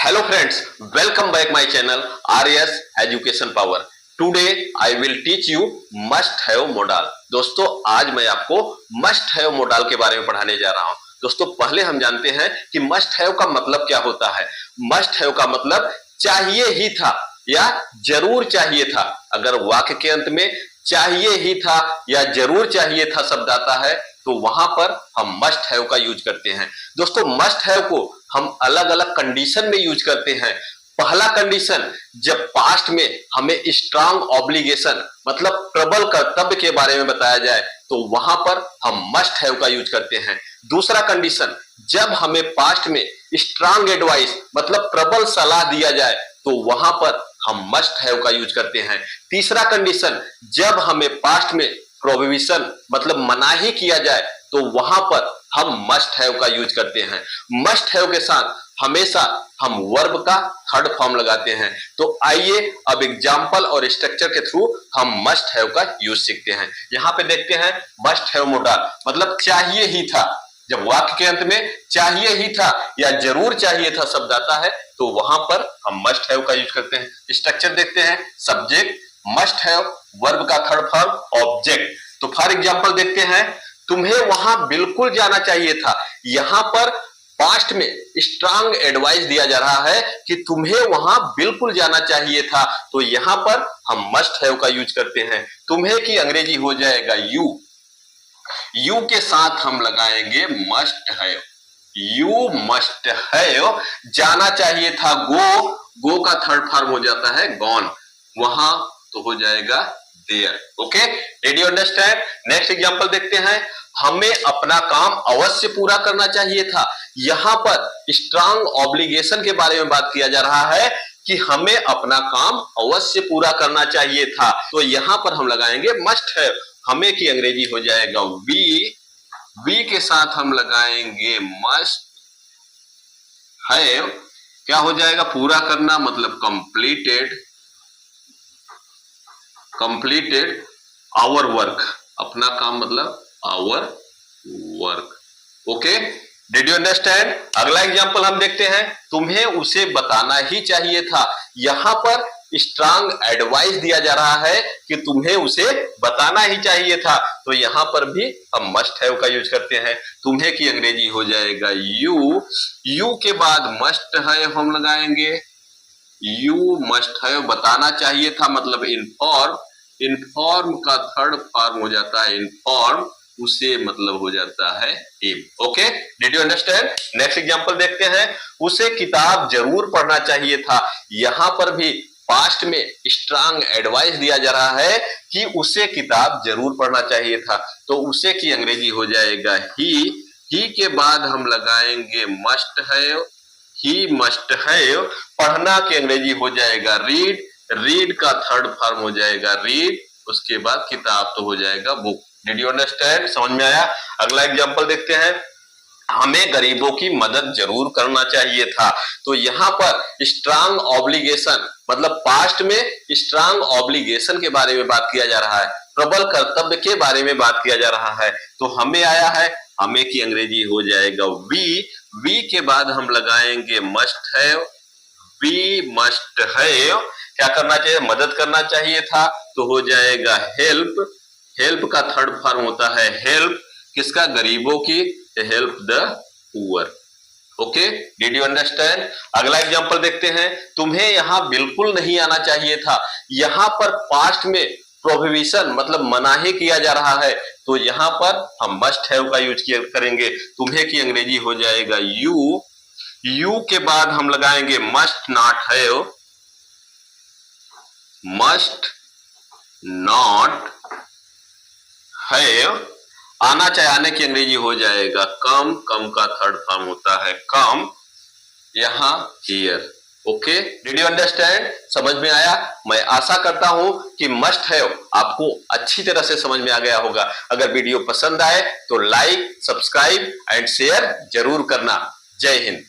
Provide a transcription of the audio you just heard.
Hello friends, welcome back my channel RS Education Power. Today I will teach you must have modal. दोस्तों आज मैं आपको must have modal के बारे में पढ़ाने जा रहा हूं। दोस्तों पहले हम जानते हैं कि must have का मतलब क्या होता है। must have का मतलब चाहिए ही था या जरूर चाहिए था। अगर वाक्य के अंत में चाहिए ही था या जरूर चाहिए था शब्द आता है तो वहां पर हम मस्ट हैव का यूज करते हैं। दोस्तों मस्ट हैव को हम अलग अलग कंडीशन में यूज करते हैं। पहला कंडीशन जब पास्ट में हमें स्ट्रांग ऑब्लिगेशन मतलब प्रबल कर्तव्य के बारे में बताया जाए तो वहां पर हम मस्ट हैव का यूज करते हैं। दूसरा कंडीशन जब हमें पास्ट में स्ट्रांग एडवाइस मतलब प्रबल सलाह दिया जाए तो वहां पर हम मस्ट हैव का यूज करते हैं। तीसरा कंडीशन जब हमें पास्ट में प्रोहिबिशन मतलब मनाही किया जाए तो वहां पर हम मस्ट हैव का यूज करते हैं। मस्ट हैव के साथ हमेशा हम वर्ब का थर्ड फॉर्म लगाते हैं। तो आइए अब एग्जांपल और स्ट्रक्चर के थ्रू हम मस्ट हैव का यूज सीखते हैं। यहाँ पे देखते हैं मस्ट हैव मोडाल मतलब चाहिए ही था। जब वाक्य के अंत में चाहिए ही था या जरूर चाहिए था शब्द आता है तो वहां पर हम मस्ट हैव का यूज करते हैं। स्ट्रक्चर देखते हैं, सब्जेक्ट मस्ट हैव, वर्ब का थर्ड फॉर्म ऑब्जेक्ट। तो फॉर एग्जांपल देखते हैं, तुम्हें वहां बिल्कुल जाना चाहिए था। यहां पर पास्ट में स्ट्रांग एडवाइस दिया जा रहा है कि तुम्हें वहां बिल्कुल जाना चाहिए था तो यहां पर हम मस्ट हैव का यूज करते हैं। तुम्हें की अंग्रेजी हो जाएगा यू। यू के साथ हम लगाएंगे must have. You must have. जाना चाहिए था गो, गो का थर्ड फॉर्म हो जाता है गॉन, वहां तो हो जाएगा there. Okay, did you understand? Next example देखते हैं, हमें अपना काम अवश्य पूरा करना चाहिए था। यहां पर स्ट्रांग ऑब्लिगेशन के बारे में बात किया जा रहा है कि हमें अपना काम अवश्य पूरा करना चाहिए था तो यहां पर हम लगाएंगे मस्ट हैव। हमें की अंग्रेजी हो जाएगा वी। वी के साथ हम लगाएंगे मस्ट हैव। क्या हो जाएगा? पूरा करना मतलब कंप्लीटेड। कंप्लीटेड आवर वर्क, अपना काम मतलब our work. Okay, did you understand? अगला एग्जांपल हम देखते हैं, तुम्हें उसे बताना ही चाहिए था। यहां पर स्ट्रांग एडवाइस दिया जा रहा है कि तुम्हें उसे बताना ही चाहिए था तो यहां पर भी हम मस्ट हैव का यूज करते हैं। तुम्हें की अंग्रेजी हो जाएगा यू। यू के बाद मस्ट हैव हम लगाएंगे। यू मस्ट हैव, बताना चाहिए था मतलब इन्फॉर्म। इन्फॉर्म का थर्ड फॉर्म हो जाता है इन्फॉर्म, उसे मतलब हो जाता है him. Okay, did you understand? Next example देखते हैं, उसे किताब जरूर पढ़ना चाहिए था। यहां पर भी पास्ट में स्ट्रांग एडवाइस दिया जा रहा है कि उसे किताब जरूर पढ़ना चाहिए था तो उसे की अंग्रेजी हो जाएगा ही। ही के बाद हम लगाएंगे must have. He must have. पढ़ना की अंग्रेजी हो जाएगा रीड। रीड का थर्ड फॉर्म हो जाएगा रीड, उसके बाद किताब तो हो जाएगा बुक। Did you understand? समझ में आया? अगला एग्जांपल देखते हैं, हमें गरीबों की मदद जरूर करना चाहिए था। तो यहां पर स्ट्रांग ऑब्लिगेशन मतलब पास्ट में स्ट्रांग ऑब्लिगेशन के बारे में बात किया जा रहा है, प्रबल कर्तव्य के बारे में बात किया जा रहा है तो हमें आया है। हमें की अंग्रेजी हो जाएगा वी। वी के बाद हम लगाएंगे must have. We must have. क्या करना चाहिए? मदद करना चाहिए था तो हो जाएगा हेल्प। हेल्प का थर्ड फॉर्म होता है हेल्प, किसका? गरीबों की। Help the poor. Okay, did you understand? अगला एग्जांपल देखते हैं, तुम्हें यहां बिल्कुल नहीं आना चाहिए था। यहां पर पास्ट में प्रोहिबिशन मतलब मनाही किया जा रहा है तो यहां पर हम मस्ट हैव का यूज करेंगे। तुम्हें की अंग्रेजी हो जाएगा यू। यू के बाद हम लगाएंगे must not have. Must not have. आना चाहिए, आने की अंग्रेजी हो जाएगा कम। कम का थर्ड फॉर्म होता है कम, यहां here. Okay, did you understand? समझ में आया? मैं आशा करता हूं कि मस्ट हैव आपको अच्छी तरह से समझ में आ गया होगा। अगर वीडियो पसंद आए तो लाइक, सब्सक्राइब एंड शेयर जरूर करना। जय हिंद।